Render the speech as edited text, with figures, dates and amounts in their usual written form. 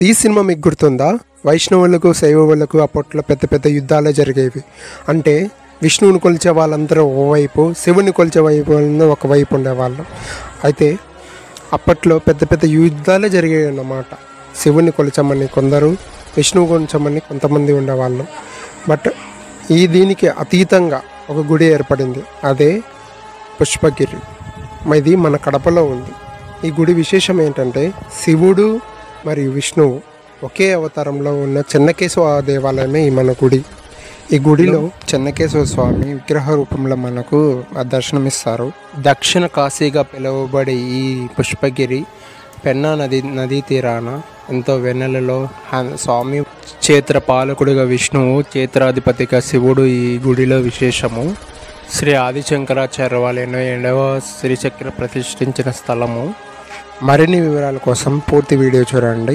ఈ సినిమా మీకు గుర్తుందా? వైష్ణవులకు శైవవులకు అప్పట్లో పెద్ద పెద్ద యుద్ధాలే జరిగేవి. అంటే విష్ణువుని కొలిచే వాళ్ళందరూ ఓవైపు, శివుని కొలిచే వైపు ఒకవైపు ఉండేవాళ్ళు. అయితే అప్పట్లో పెద్ద పెద్ద యుద్ధాలే జరిగేవి అన్నమాట. శివుని కొలిచమని కొందరు, విష్ణువు కొలిచమని కొంతమంది ఉండేవాళ్ళు. బట్ దీనికి అతీతంగా ఒక గుడి ఏర్పడింది, అదే పుష్పగిరి. ఇది మన కడపలో ఉంది. ఈ గుడి విశేషం ఏంటంటే, శివుడు మరియు విష్ణువు ఒకే అవతారంలో ఉన్న చెన్నకేశవ దేవాలయమే ఈ మన గుడి. ఈ గుడిలో చెన్నకేశవ స్వామి విగ్రహ రూపంలో మనకు దర్శనమిస్తారు. దక్షిణ కాశీగా పిలువబడే ఈ పుష్పగిరి పెన్నా నదీ తీరాన ఎంతో వెన్నెలలో స్వామి క్షేత్రపాలకుడిగా విష్ణువు, క్షేత్రాధిపతిగా శివుడు ఈ గుడిలో విశేషము. శ్రీ ఆదిశంకరాచార్య వాళ్ళు 87వ శ్రీచక్ర ప్రతిష్ఠించిన స్థలము. మరిన్ని వివరాల కోసం పూర్తి వీడియో చూడండి.